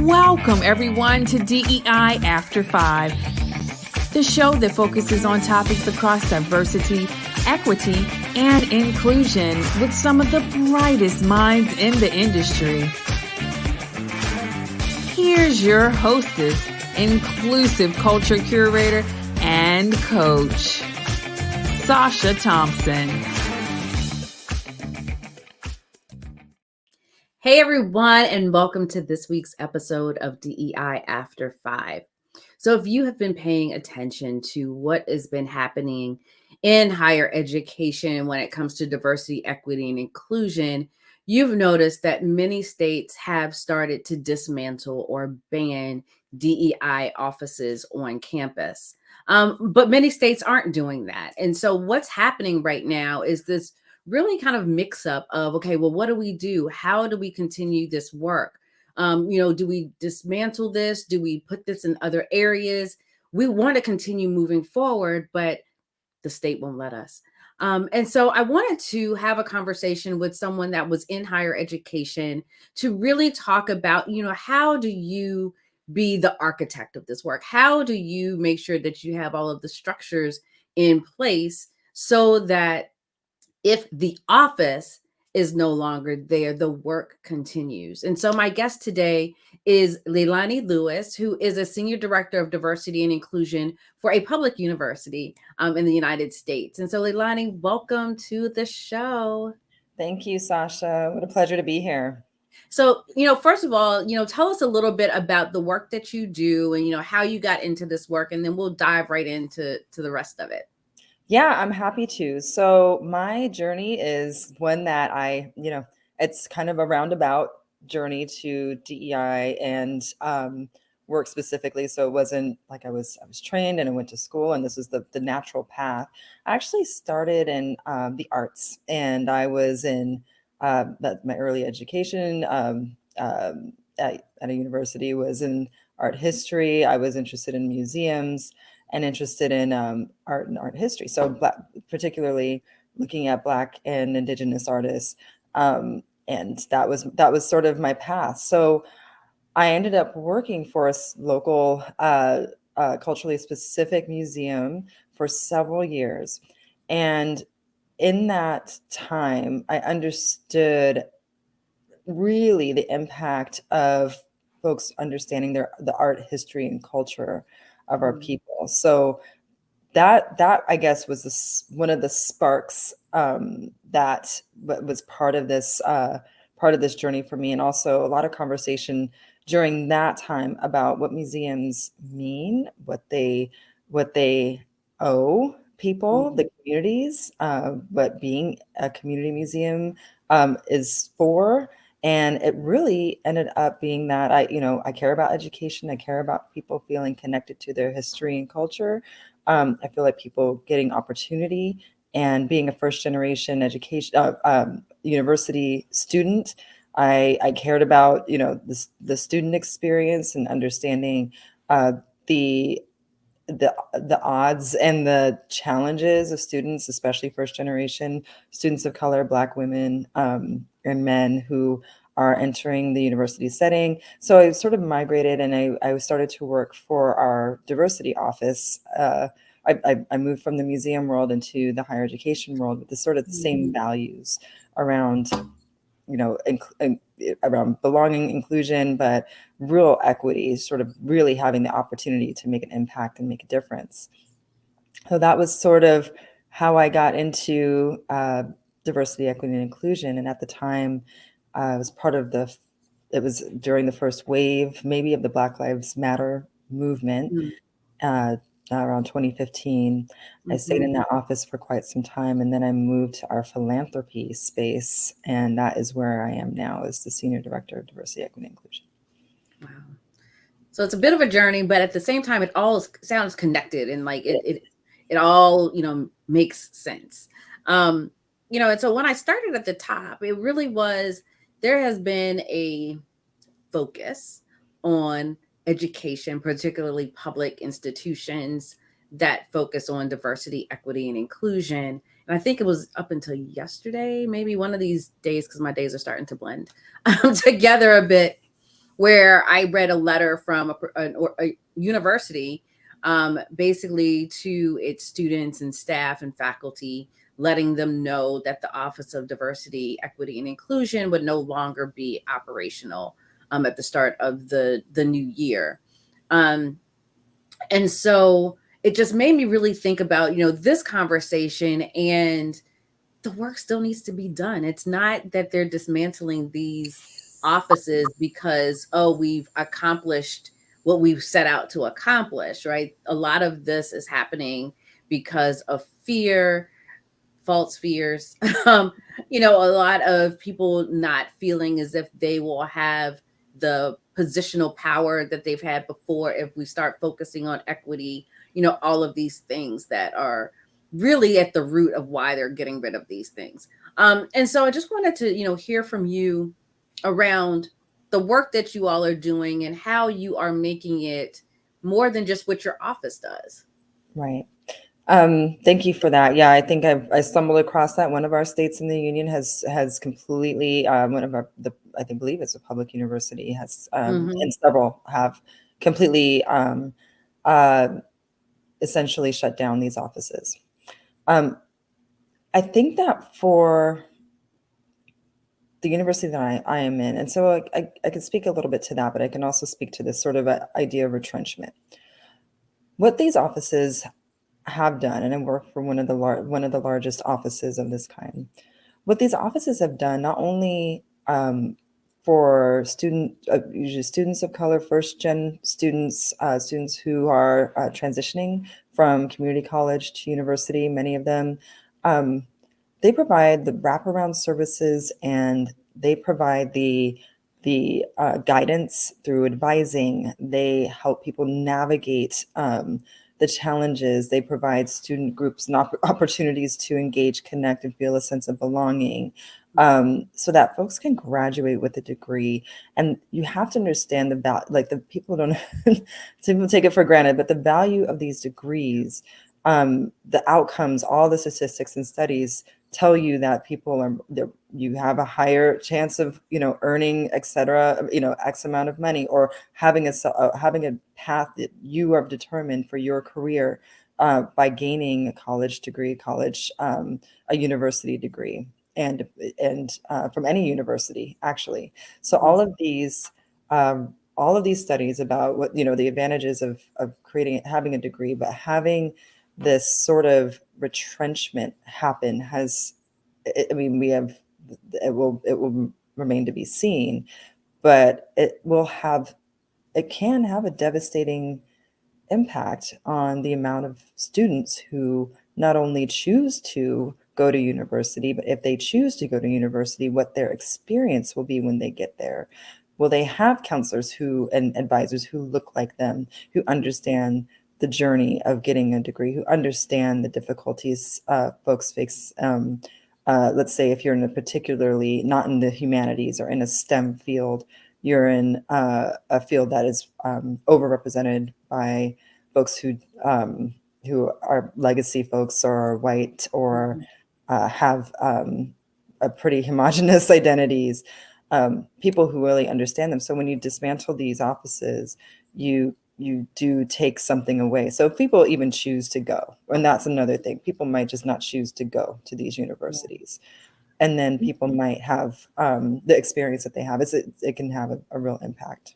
Welcome, everyone, to DEI After 5, the show that focuses on topics across diversity, equity, and inclusion with some of the brightest minds in the industry. Here's your hostess, inclusive culture curator and coach, Sacha Thompson. Hey everyone, and welcome to this week's episode of DEI After 5. So if you have been paying attention to what has been happening in higher education when it comes to diversity, equity, and inclusion, you've noticed that many states have started to dismantle or ban DEI offices on campus. But many states aren't doing that. And so what's happening right now is this really kind of mix up of, okay, well, what do we do? How do we continue this work? Do we dismantle this? Do we put this in other areas? We want to continue moving forward, but the state won't let us. And so I wanted to have a conversation with someone that was in higher education to really talk about, how do you be the architect of this work? How do you make sure that you have all of the structures in place so that if the office is no longer there, the work continues? And so my guest today is Leilani Lewis, who is a Senior Director of Diversity and Inclusion for a public university in the United States. And so Leilani, welcome to the show. Thank you, Sacha. What a pleasure to be here. So, first of all, tell us a little bit about the work that you do and, how you got into this work, and then we'll dive right into the rest of it. Yeah, I'm happy to. So my journey is one that it's kind of a roundabout journey to DEI and work specifically. So it wasn't like I was trained and I went to school and this was the natural path. I actually started in the arts, and I was in my early education at a university was in art history. I was interested in museums and interested in art and art history. So particularly looking at Black and Indigenous artists. And that was sort of my path. So I ended up working for a local culturally specific museum for several years. And in that time, I understood really the impact of folks understanding the art history and culture of our people. So that I guess was one of the sparks that was part of this journey for me, and also a lot of conversation during that time about what museums mean, what they owe people, the communities, what being a community museum is for. And it really ended up being that I care about education. I care about people feeling connected to their history and culture. I feel like people getting opportunity, and being a first generation education university student, I cared about the student experience and understanding the odds and the challenges of students, especially first generation students of color, Black women and men who are entering the university setting. So I sort of migrated, and I started to work for our diversity office. I moved from the museum world into the higher education world with the sort of the same values around around belonging, inclusion, but real equity, sort of really having the opportunity to make an impact and make a difference. So that was sort of how I got into diversity, equity, and inclusion. And at the time, I was part of it was during the first wave, maybe, of the Black Lives Matter movement. Around 2015. I stayed in that office for quite some time, and then I moved to our philanthropy space, and that is where I am now as the Senior Director of Diversity, Equity, and Inclusion. Wow. So it's a bit of a journey, but at the same time, it all sounds connected, and like it all, makes sense. And so when I started at the top, it really was, there has been a focus on education, particularly public institutions that focus on diversity, equity, and inclusion. And I think it was up until yesterday, maybe one of these days, because my days are starting to blend together a bit, where I read a letter from a university, basically to its students and staff and faculty, letting them know that the Office of Diversity, Equity, and Inclusion would no longer be operational at the start of the new year. And so it just made me really think about, this conversation, and the work still needs to be done. It's not that they're dismantling these offices because, oh, we've accomplished what we've set out to accomplish, right? A lot of this is happening because of fear, false fears. A lot of people not feeling as if they will have the positional power that they've had before if we start focusing on equity, all of these things that are really at the root of why they're getting rid of these things. And so I just wanted to, hear from you around the work that you all are doing and how you are making it more than just what your office does. Right. Thank you for that. Yeah, I think I stumbled across that. One of our states in the union has completely, one of I believe it's a public university, has, and several have completely, essentially shut down these offices. I think that for the university that I am in, and so I can speak a little bit to that, but I can also speak to this sort of idea of retrenchment. What these offices have done, and I work for one of the largest offices of this kind. What these offices have done, not only for usually students of color, first gen students, students who are transitioning from community college to university, many of them, they provide the wraparound services, and they provide the guidance through advising. They help people navigate the challenges. They provide student groups and opportunities to engage, connect, and feel a sense of belonging, so that folks can graduate with a degree. And you have to understand the people don't people take it for granted, but the value of these degrees, the outcomes, all the statistics and studies tell you that you have a higher chance of earning, et cetera, X amount of money, or having a path that you have determined for your career by gaining a college degree, a university degree, and from any university, actually. So all of these studies about what the advantages of having a degree, but having this sort of retrenchment happen it will remain to be seen, but it can have a devastating impact on the amount of students who not only choose to go to university, but if they choose to go to university, what their experience will be when they get there. Will they have counselors and advisors who look like them, who understand the journey of getting a degree, who understand the difficulties folks face? Let's say if you're in particularly not in the humanities or in a STEM field, you're in a field that is overrepresented by folks who are legacy folks, or are white, or have a pretty homogenous identities, people who really understand them. So when you dismantle these offices, you do take something away. So if people even choose to go, and that's another thing, people might just not choose to go to these universities. And then people might have the experience that they have. It can have a real impact.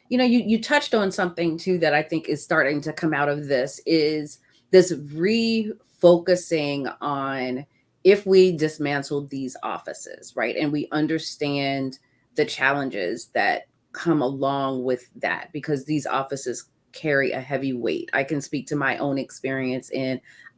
You touched on something too that I think is starting to come out of this, is this refocusing on, if we dismantled these offices, right? And we understand the challenges that come along with that, because these offices carry a heavy weight. I can speak to my own experience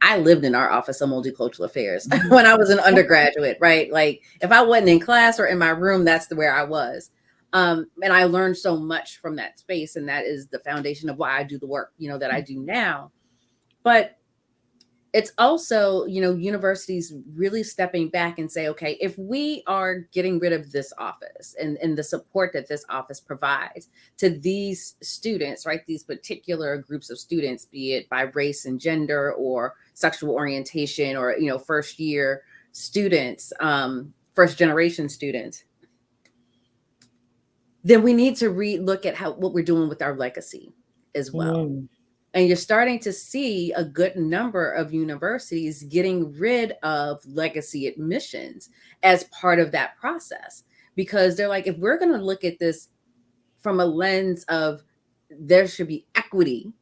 I lived in our office of multicultural affairs when I was an undergraduate, right? Like if I wasn't in class or in my room, that's where I was. And I learned so much from that space, and that is the foundation of why I do the work, that I do now. But it's also, universities really stepping back and say, okay, if we are getting rid of this office and the support that this office provides to these students, right, these particular groups of students, be it by race and gender or sexual orientation, or, first year students, first generation students, then we need to look at how what we're doing with our legacy as well. Mm, And you're starting to see a good number of universities getting rid of legacy admissions as part of that process, because they're like, if we're going to look at this from a lens of there should be equity,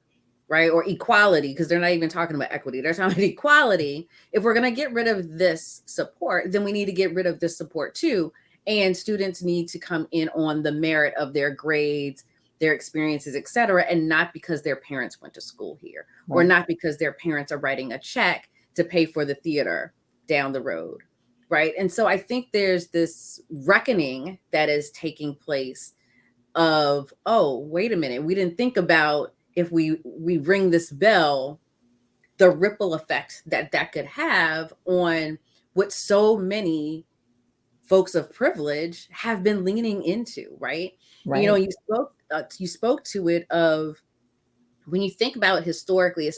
right? Or equality, because they're not even talking about equity, they're talking about equality. If we're going to get rid of this support, then we need to get rid of this support too. And students need to come in on the merit of their grades, their experiences, et cetera, and not because their parents went to school here, or right. not because their parents are writing a check to pay for the theater down the road, right? And so I think there's this reckoning that is taking place of, oh, wait a minute, we didn't think about, if we ring this bell, the ripple effect that that could have on what so many folks of privilege have been leaning into, right? You know, Right. you spoke to it of, when you think about it historically,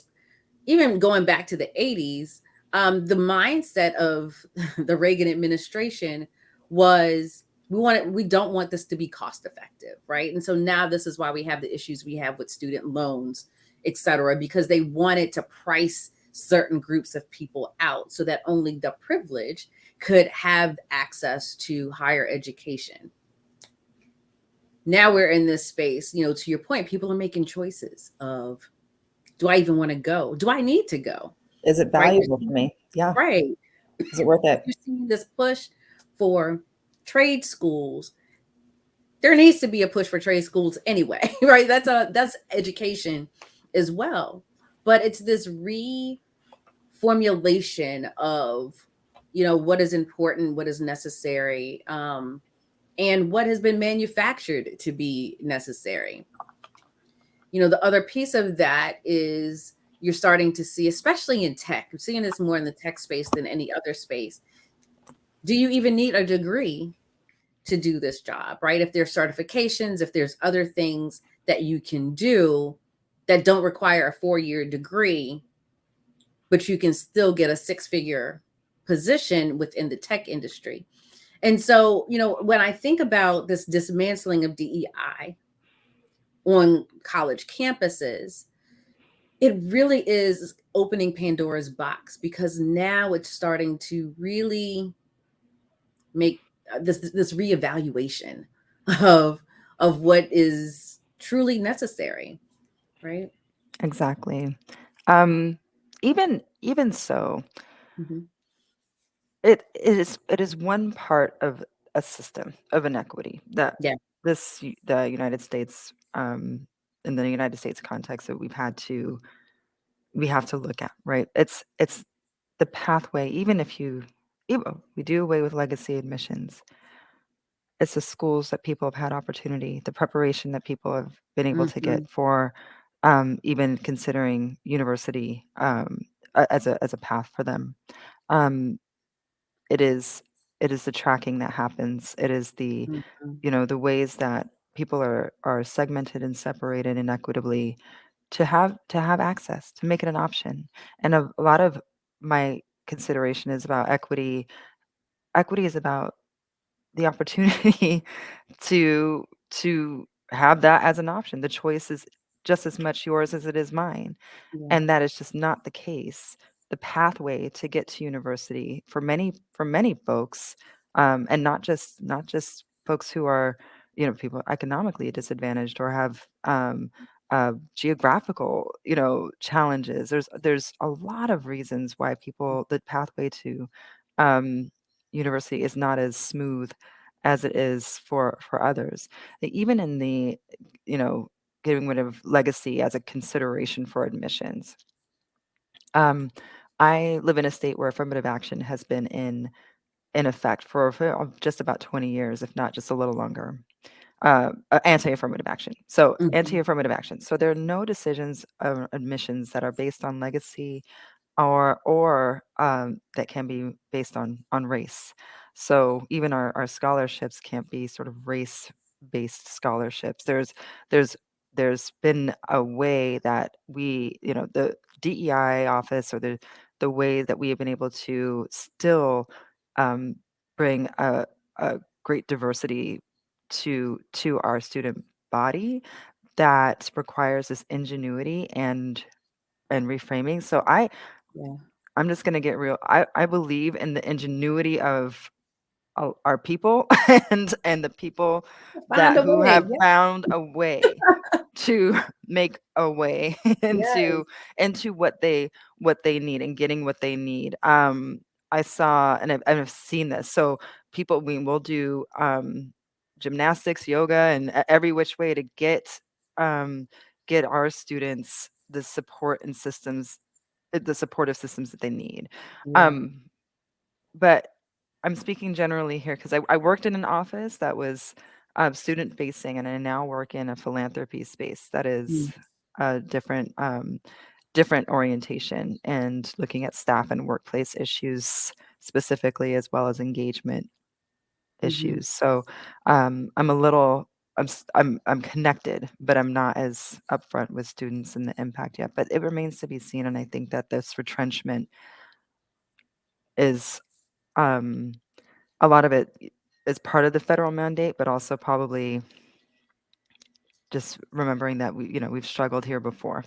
even going back to the 80s, the mindset of the Reagan administration was, we don't want this to be cost effective, right? And so now this is why we have the issues we have with student loans, et cetera, because they wanted to price certain groups of people out so that only the privileged could have access to higher education. Now we're in this space, you know, to your point, people are making choices of, do I even want to go? Do I need to go? Is it Right? valuable for me? Yeah. Right. Is it worth it? You're seeing this push for trade schools. There needs to be a push for trade schools anyway, right? That's education as well. But it's this reformulation of, you know, what is important, what is necessary, and what has been manufactured to be necessary. You know, the other piece of that is, you're starting to see, especially in tech, I'm seeing this more in the tech space than any other space. Do you even need a degree to do this job, right? If there's certifications, if there's other things that you can do that don't require a 4-year degree, but you can still get a 6-figure position within the tech industry. And so, you know, when I think about this dismantling of DEI on college campuses, it really is opening Pandora's box, because now it's starting to really make this reevaluation of of what is truly necessary, right? Exactly. Um, even so, Hmm. it is one part of a system of inequity that Yeah. the United States, in the United States context, that we have to look at, right? It's the pathway. Even we do away with legacy admissions, it's the schools that people have had opportunity, the preparation that people have been able to Hmm. get for, even considering university, as a path for them. Um, it is it is the tracking that happens. It is the, Hmm. the ways that people are segmented and separated inequitably to have access, to make it an option. And a lot of my consideration is about equity. Equity is about the opportunity to have that as an option. The choice is just as much yours as it is mine, Yeah. and that is just not the case. The pathway to get to university for many folks, and not just folks who are, people economically disadvantaged or have, geographical, challenges. There's a lot of reasons why the pathway to, university is not as smooth as it is for others. Even in the, you know, getting rid of legacy as a consideration for admissions. Um, I live in a state where affirmative action has been in effect for just about 20 years, if not just a little longer. Anti-affirmative action. So Hmm. anti-affirmative action. So there are no decisions of admissions that are based on legacy or that can be based on race. So even our scholarships can't be sort of race-based scholarships. There's there's been a way that the DEI office, or the way that we have been able to still, um, bring a great diversity to our student body that requires this ingenuity and reframing. So Yeah. I'm just gonna get real. I believe in the ingenuity of our people and the people Find that a who way. have found a way to make a way Yes. into what they need and getting what they need. I saw and I've seen this. So people we will do gymnastics, yoga, and every which way to um, get our students the support and systems, the supportive systems that they need. Yeah. Um, but I'm speaking generally here because I worked in an office that was student facing, and I now work in a philanthropy space that is Mm. a different orientation and looking at staff and workplace issues specifically, as well as engagement Mhm. issues. So I'm a little I'm connected, but I'm not as upfront with students and the impact yet. But it remains to be seen, and I think that this retrenchment is um, a lot of it is part of the federal mandate, but also probably just remembering that we've struggled here before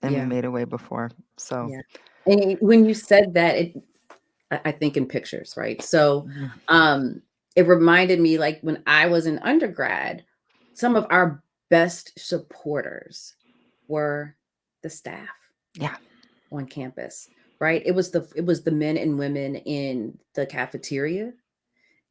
and we Yeah. made a way before. So Yeah. And when you said that, I think in pictures, right? So mhm. um it reminded me like when I was in undergrad, some of our best supporters were the staff Yeah. on campus, right? It was the men and women in the cafeteria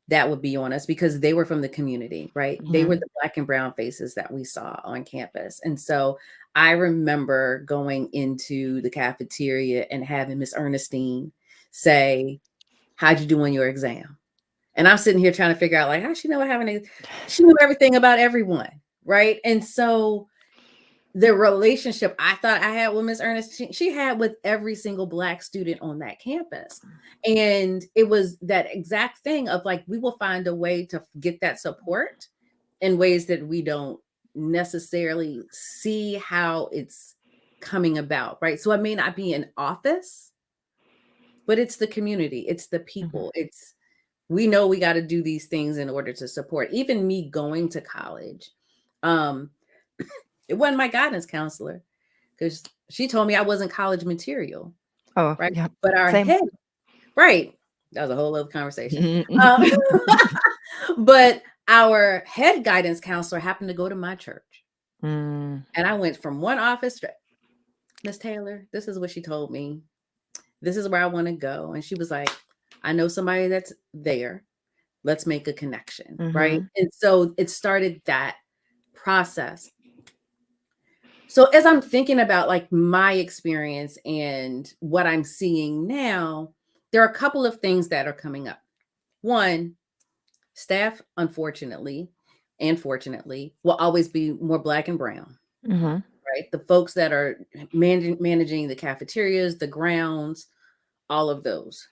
that would be on us because they were from the community, right? They were Mhm. the black and brown faces that we saw on campus. And so I remember going into the cafeteria and having Miss Ernestine say, "How'd you do on your exam?" And I'm sitting here trying to figure out like how she know she knew everything about everyone, right? And so the relationship I thought I had with Miss Ernest, she had with every single black student on that campus. And it was that exact thing of like, we will find a way to get that support in ways that we don't necessarily see how it's coming about, right? So it may not be an office, but it's the community, it's the Mhm. people, we know we got to do these things in order to support. Even me going to college, um, it wasn't my guidance counselor because she told me I wasn't college material, Oh, right? yeah. But our Same. head, right? That was a whole other conversation. Um, but our head guidance counselor happened to go to my church. Mm. And I went from one office to Miss Taylor, this is what she told me. This is where I want to go. And she was like, I know somebody that's there. Let's make a connection, right? Mhm. And so it started that process. So as I'm thinking about like my experience and what I'm seeing now, there are a couple of things that are coming up. One, staff, unfortunately, and fortunately, will always be more black and brown, Mhm. right? The folks that are managing the cafeterias, the grounds, all of those,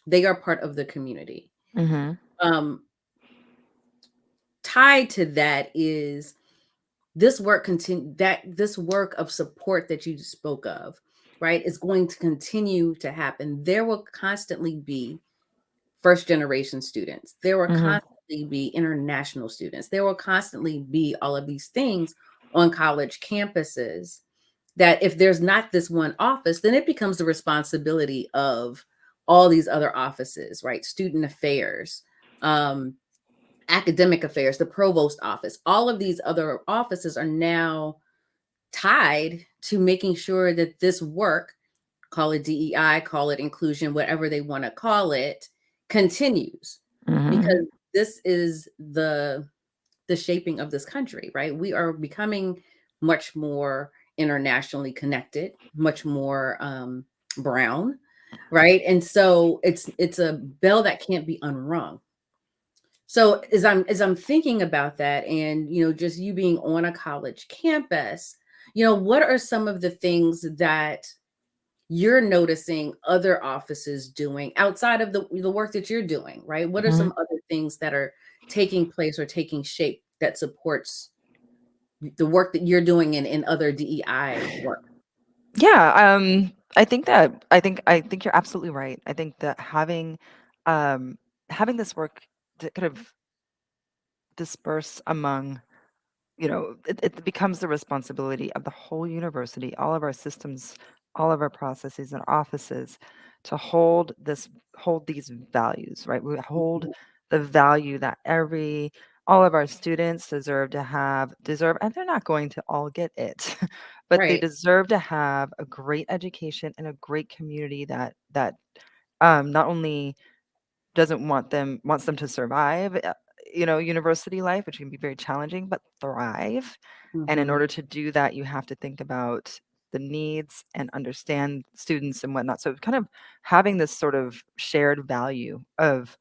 they are part of the community. Mhm. Um, Tied to that is this work of support that you spoke of, right, is going to continue to happen. There will constantly be first generation students. There will Mhm. constantly be international students. There will constantly be all of these things on college campuses that if there's not this one office, then it becomes the responsibility of all these other offices, right? Student affairs, um, academic affairs, the provost office, all of these other offices are now tied to making sure that this work, call it DEI, call it inclusion, whatever they want to call it, continues. Mhm. Because this is the shaping of this country, right? We are becoming much more internationally connected, much more brown, right? And so it's a bell that can't be unrung. So as I'm thinking about that and just you being on a college campus, what are some of the things that you're noticing other offices doing outside of the work that you're doing, right? What are some Mhm. other things that are taking place or taking shape that supports the work that you're doing in other DEI work? Yeah, I think you're absolutely right. I think that having this work to kind of disperse among, it becomes the responsibility of the whole university, all of our systems, all of our processes and offices to hold these values, right? We hold the value that all of our students deserve, and they're not going to all get it, but they Right. deserve to have a great education and a great community that not only wants them to survive, university life, which can be very challenging, but thrive. And in Mm-hmm. order to do that, you have to think about the needs and understand students and whatnot. So kind of having this sort of shared value of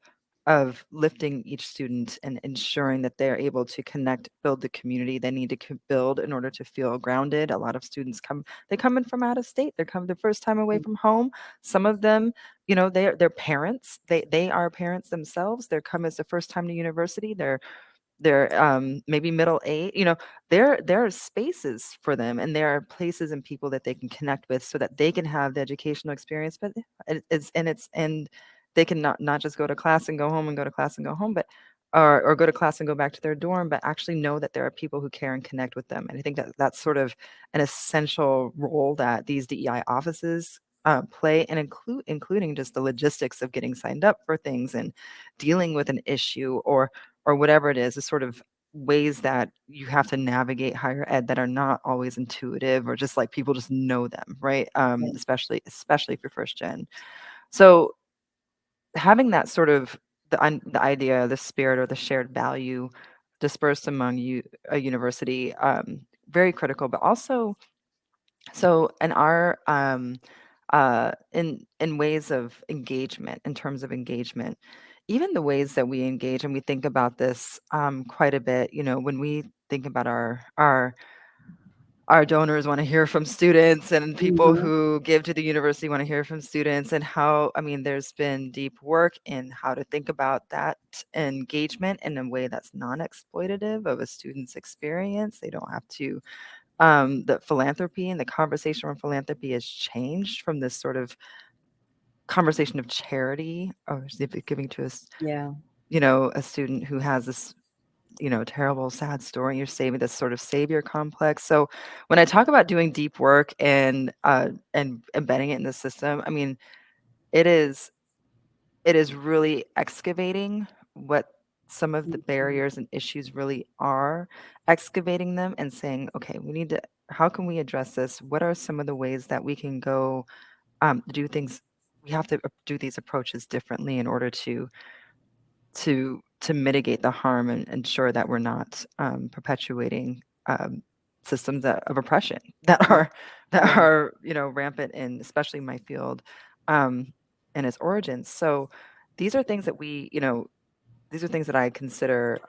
lifting each student and ensuring that they're able to connect, build the community they need to build in order to feel grounded. A lot of students come in from out of state. They're coming the first time away from home. Some of them, they're parents. They are parents themselves. They're come as the first time to university. They're maybe middle age. There are spaces for them, and there are places and people that they can connect with so that they can have the educational experience. But and they can not just go to class and go home and go to class and go home, but or go to class and go back to their dorm, but actually know that there are people who care and connect with them. And I think that that's sort of an essential role that these DEI offices play, and including just the logistics of getting signed up for things and dealing with an issue or whatever it is sort of ways that you have to navigate higher ed that are not always intuitive, or just like people just know them, right? Yeah. Especially if you're first gen. So having that sort of the idea, the spirit, or the shared value dispersed among a university, very critical. But also, so in our in ways of engagement, in terms of engagement, even the ways that we engage, and we think about this quite a bit, when we think about our donors want to hear from students, and people Mm-hmm. who give to the university want to hear from students, and how, I mean, there's been deep work in how to think about that engagement in a way that's non-exploitative of a student's experience. They don't have to, the philanthropy and the conversation around philanthropy has changed from this sort of conversation of charity, or giving to us, Yeah. a student who has this, terrible, sad story. You're saving this sort of savior complex. So when I talk about doing deep work and embedding it in the system, I mean, it is it is really excavating what some of the Mhm. barriers and issues really are, excavating them and saying, okay, how can we address this? What are some of the ways that we can go do things? We have to do these approaches differently in order to mitigate the harm and ensure that we're not perpetuating systems of oppression that Yeah. are that Yeah. are rampant in especially my field um, and its origins. So these are things that these are things that I consider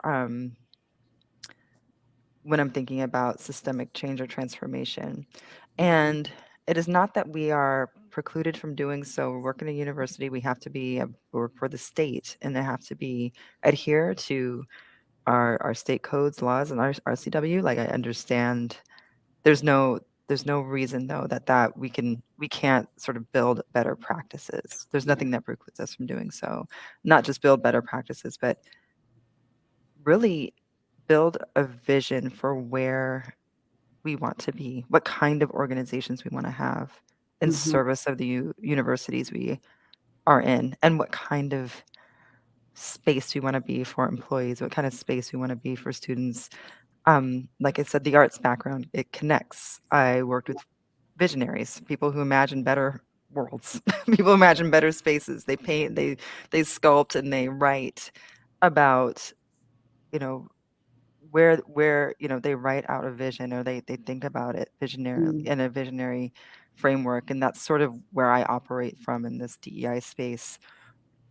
when I'm thinking about systemic change or transformation. And it is not that we are precluded from doing so. We work in a university, we have to work for the state, and they have to be adhere to our state codes, laws, and our RCW. Like, I understand there's no reason though that we can't sort of build better practices. There's Yeah. nothing that precludes us from doing so. Not just build better practices, but really build a vision for where we want to be, what kind of organizations we want to have in Mhm. service of the universities we are in, and what kind of space we want to be for employees, what kind of space we want to be for students. Like I said, the arts background, it connects. I worked with visionaries, people who imagine better worlds, people who imagine better spaces. They paint, they sculpt, and they write about, you know, where they write out a vision, or they think about it visionary Mm. in a visionary framework. And that's sort of where I operate from in this DEI space.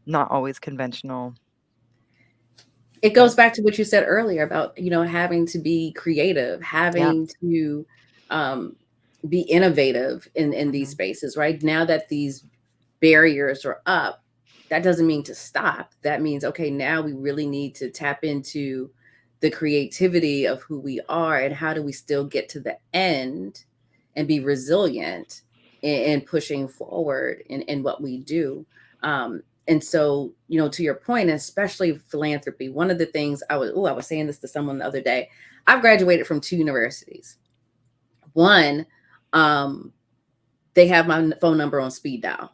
Not always conventional, It but goes back to what you said earlier about, having to be creative, yeah. having to um, be innovative in these Mhm. spaces, right? Now that these barriers are up, that doesn't mean to stop. That means, okay, now we really need to tap into the creativity of who we are, and how do we still get to the end and be resilient in pushing forward in what we do. And so, to your point, especially philanthropy, one of the things I was saying this to someone the other day. I've graduated from 2 universities. One, they have my phone number on speed dial,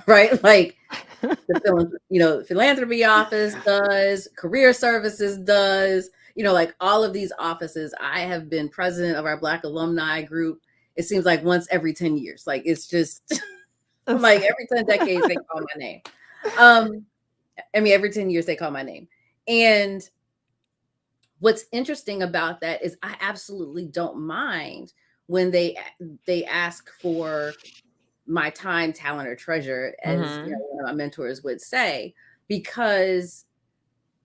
right? Like the philanthropy office does, career services does, like all of these offices. I have been president of our Black alumni group. It seems like once every 10 years. Like it's just, I'm like every 10 decades they call my name. Every 10 years they call my name. And what's interesting about that is I absolutely don't mind when they ask for my time, talent, or treasure, as one of my mentors would say, because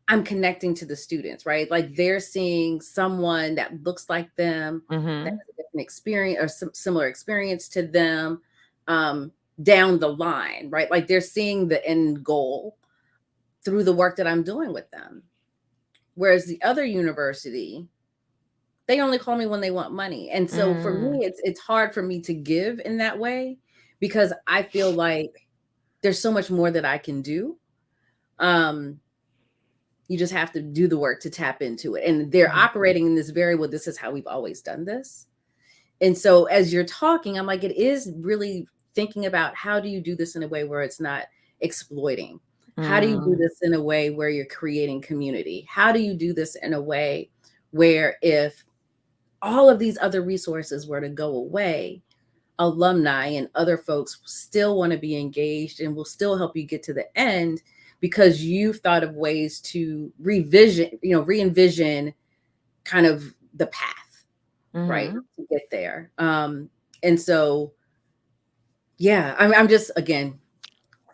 I'm connecting to the students, right? Like they're seeing someone that looks like them, that has a different experience or some similar experience to them, down the line, right? Like they're seeing the end goal through the work that I'm doing with them. Whereas the other university, they only call me when they want money. And so for me, it's hard for me to give in that way, because I feel like there's so much more that I can do. You just have to do the work to tap into it. And they're operating in this very, well, this is how we've always done this. And so as you're talking, I'm like, it is really thinking about how do you do this in a way where it's not exploiting? How do you do this in a way where you're creating community? How do you do this in a way where if all of these other resources were to go away, alumni and other folks still want to be engaged and will still help you get to the end, because you've thought of ways to re-envision kind of the path, right, to get there. And so, yeah, I'm just, again,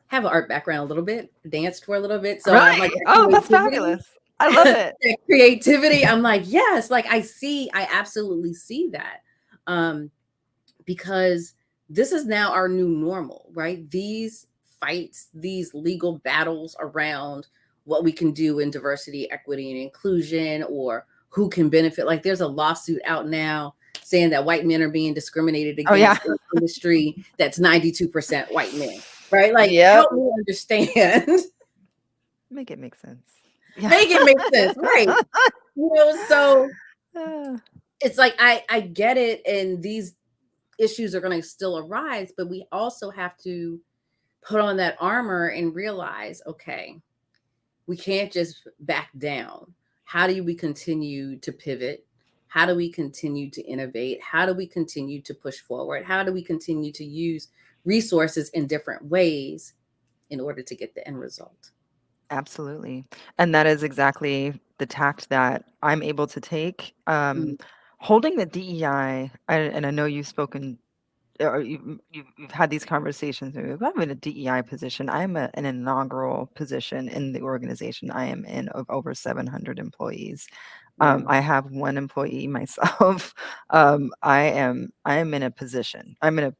have an art background a little bit, danced for a little bit. So right. I'm like, Oh, that's fabulous. I love it. that creativity. I'm like, yes, like I absolutely see that. Because this is now our new normal, right? These fights, these legal battles around what we can do in diversity, equity, and inclusion, or who can benefit. Like there's a lawsuit out now saying that white men are being discriminated against in an industry that's 92% white men, right? Like help me understand. Make it make sense. Make it make sense, right? So it's like I get it, and these issues are going to still arise, but we also have to put on that armor and realize, okay, we can't just back down. How do we continue to pivot? How do we continue to innovate? How do we continue to push forward? How do we continue to use resources in different ways in order to get the end result? Absolutely. And that is exactly the tact that I'm able to take. Holding the DEI, and I know you've spoken, or you've had these conversations. I'm in a DEI position. I'm an inaugural position in the organization I am in, of over 700 employees. I have one employee myself. I am in a position. I'm in a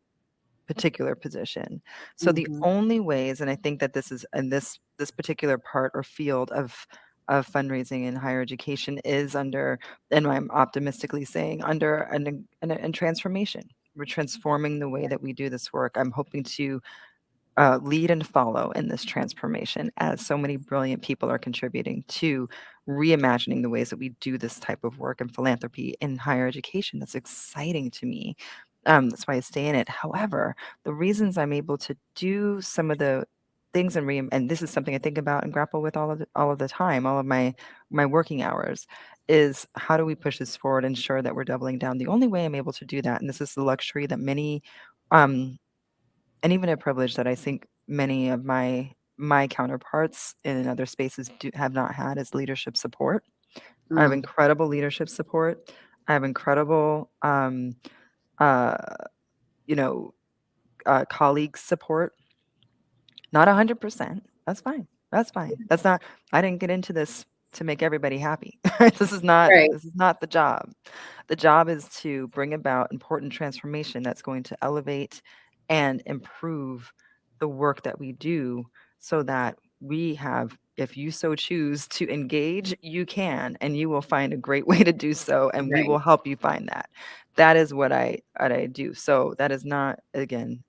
particular position. So the only ways, and I think that this is in this particular part or field of fundraising in higher education is under, and I'm optimistically saying under an transformation. We're transforming the way that we do this work. I'm hoping to lead and follow in this transformation, as so many brilliant people are contributing to reimagining the ways that we do this type of work and philanthropy in higher education. That's exciting to me. That's why I stay in it. However, the reasons I'm able to do some of the things and this is something I think about and grapple with all of the time, all of my working hours, is how do we push this forward, ensure that we're doubling down. The only way I'm able to do that, and this is the luxury that many and even a privilege that I think many of my counterparts in other spaces have not had, is leadership support. I have incredible leadership support. I have incredible, uh, colleague support. Not 100%. That's fine. That's fine. That's not. I didn't get into this to make everybody happy. This is not. Right. This is not the job. The job is to bring about important transformation that's going to elevate and improve the work that we do, so that we have, if you so choose to engage, you can, and you will find a great way to do so, and we will help you find that. That is what I do. So that is not, again,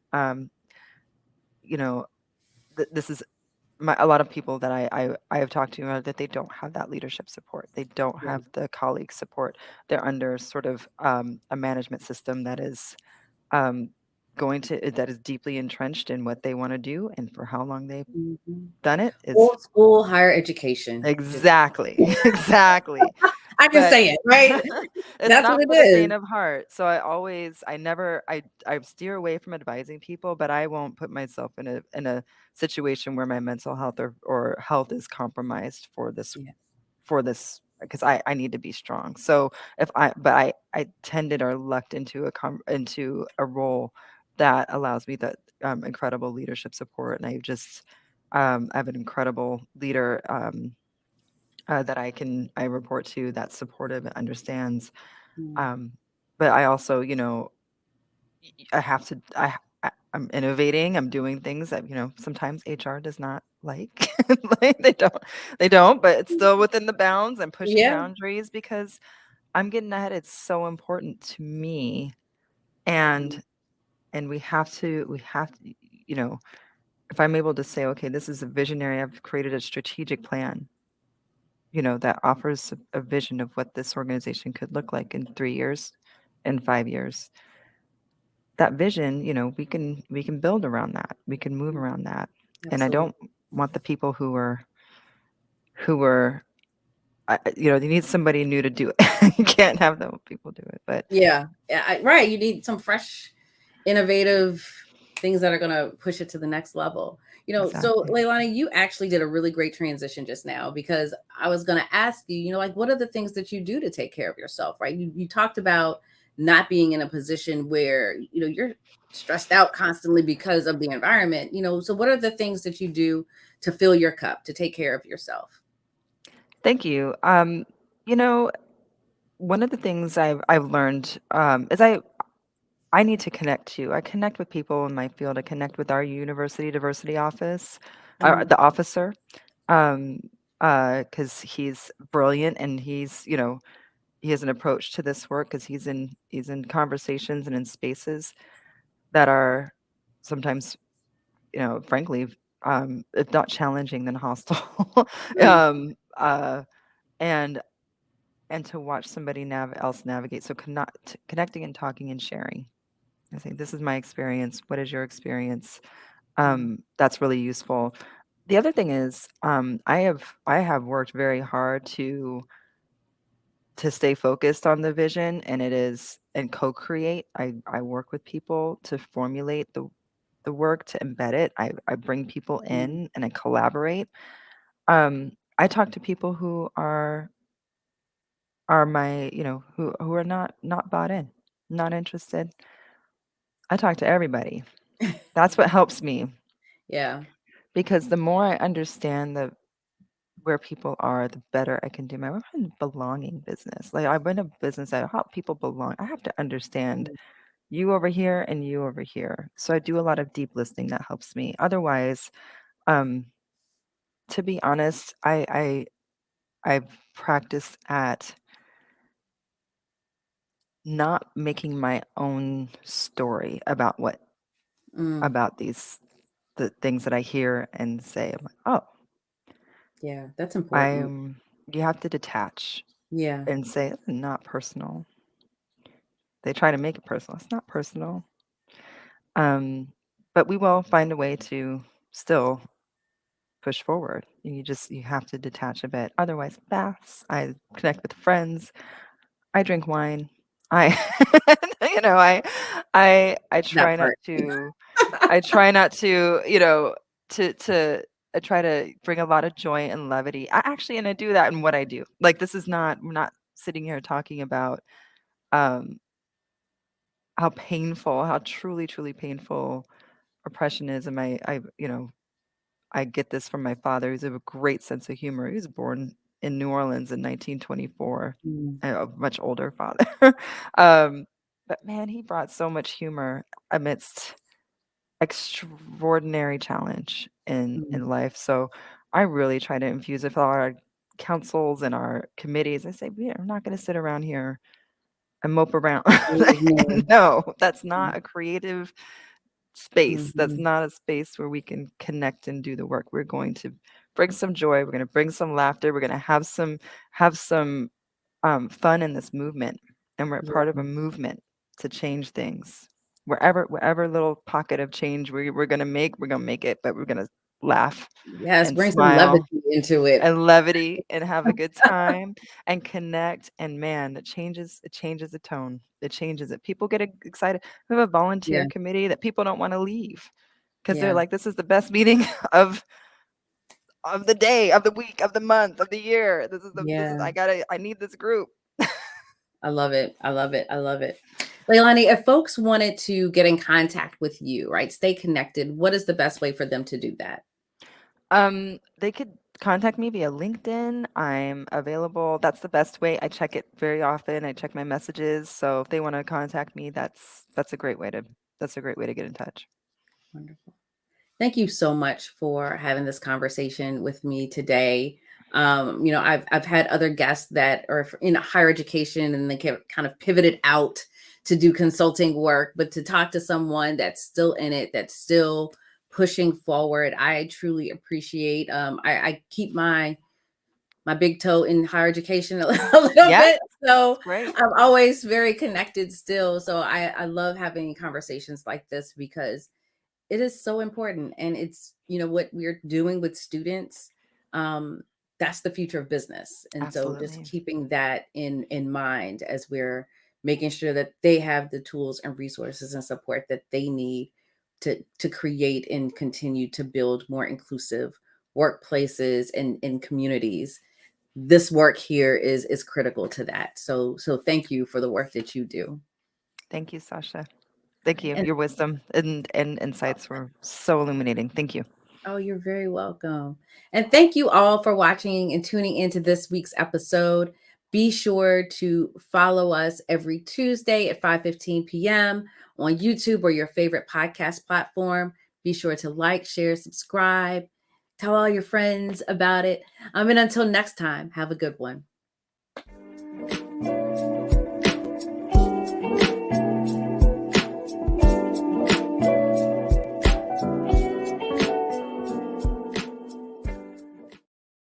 this is a lot of people that I have talked to are that they don't have that leadership support. They don't Yeah. have the colleague support. They're under sort of a management system that is um, that is deeply entrenched in what they want to do and for how long they've Mhm. done it is Old school higher education. Just exactly exactly. I can But say it, right? it's That's what not it for the is. faint of heart. So I never, I steer away from advising people, but I won't put myself in a situation where my mental health or health is compromised Yeah. for this because I need to be strong. So I tended or lucked into into a role that allows me that incredible leadership support, and I have an incredible leader. That I report to that's supportive and understands. Mm. Um, but I also, I have to, I'm innovating. I'm doing things that, sometimes HR does not like. Like they don't, but it's still within the bounds. I'm pushing Yeah. boundaries because I'm getting ahead. It's so important to me. Mm. And, and we have to, you know, if I'm able to say, okay, this is a visionary, I've created a strategic plan that offers a vision of what this organization could look like in 3 years, in 5 years. That vision, we can build around that. We can move around that. And I Absolutely. don't want the people who are, you need somebody new to do it. You can't have the old people do it. But Yeah. Yeah, right. You need some fresh, innovative things that are going to push it to the next level. So exactly. Leilani, you actually did a really great transition just now because I was going to ask you, like, what are the things that you do to take care of yourself, right? You talked about not being in a position where, you're stressed out constantly because of the environment, so what are the things that you do to fill your cup, to take care of yourself? Thank you. You know, one of the things I've learned is I need to connect too. I connect with people in my field. I connect with our university diversity office, Mm, the officer, um, because he's brilliant and he has an approach to this work because he's in conversations and in spaces that are sometimes, frankly, if not challenging, then hostile. mm, um, and to watch somebody else navigate. So connecting and talking and sharing. I think this is my experience. What is your experience? mm, That's really useful. The other thing is, I have worked very hard to stay focused on the vision, and it is and co-create. I work with people to formulate the work, to embed it. I bring people mm, in and I collaborate. I talk to people who are my, who are not bought in, not interested. I talk to everybody. That's what helps me yeah. because the more I understand where people are, the better I can do my work. I'm in belonging business. Like I'm in a business that how people belong. I have to understand Mm, you over here and you over here. So I do a lot of deep listening that helps me. Otherwise, um, to be honest, I've practiced at not making my own story mm, about the things that I hear and say. I'm like, oh, yeah, that's important. I'm you have to detach Yeah. and say it's not personal. They try to make it personal. It's not personal. Um, but we will find a way to still push forward. You have to detach a bit. Otherwise, baths. I connect with friends. I drink wine. I you know, I That try not part. to I try not to, to I try to bring a lot of joy and levity. And I do that in what I do. Like this is not we're not sitting here talking about um how painful, how truly, truly painful oppression is. And I get this from my father. He's a great sense of humor. He was born in New Orleans in 1924, Mm, a much older father. um, but man, he brought so much humor amidst extraordinary challenge mm, in life. So I really try to infuse with our councils and our committees. I say, we're not going to sit around here and mope around. mhm, No, that's mm, not a creative space. That's Mhm. not a space where we can connect and do the work. We're going to bring some joy. We're going to bring some laughter. We're going to have some fun in this movement, and we're part of a Yeah. movement to change things. Wherever little pocket of change we're going to make, we're going to make it, but we're going to laugh Yes, and bring some smile levity into it. and levity and have a good time and connect. And man, it changes the tone. It changes it. People get excited. We have a volunteer Yeah, committee that people don't want to leave because they're yeah, like, this is the best meeting of the day, of the week, of the month, of the year. This is yeah. I need this group. I love it. I love it. I love it. Leilani, if folks wanted to get in contact with you, right, stay connected, what is the best way for them to do that? They could contact me via LinkedIn. I'm available. That's the best way. I check it very often. I check my messages. So if they want to contact me, that's a great way to get in touch. Wonderful. Thank you so much for having this conversation with me today. I've had other guests that are in higher education and they kind of pivoted out to do consulting work, but to talk to someone that's still in it, that's still pushing forward, I truly appreciate. I keep my big toe in higher education a little Yeah, bit, so it's great. I'm always very connected still. So I love having conversations like this because it is so important, and it's what we're doing with students. um that's the future of business, and so just Absolutely. keeping that in mind as we're making sure that they have the tools and resources and support that they need to create and continue to build more inclusive workplaces and communities. This work here is critical to that. So thank you for the work that you do. Thank you, Sasha. Thank you. And Your wisdom and insights were so illuminating. Thank you. oh, you're very welcome. And thank you all for watching and tuning into this week's episode. Be sure to follow us every Tuesday at 5:15 p.m. on YouTube or your favorite podcast platform. Be sure to like, share, subscribe, tell all your friends about it. And until next time, have a good one.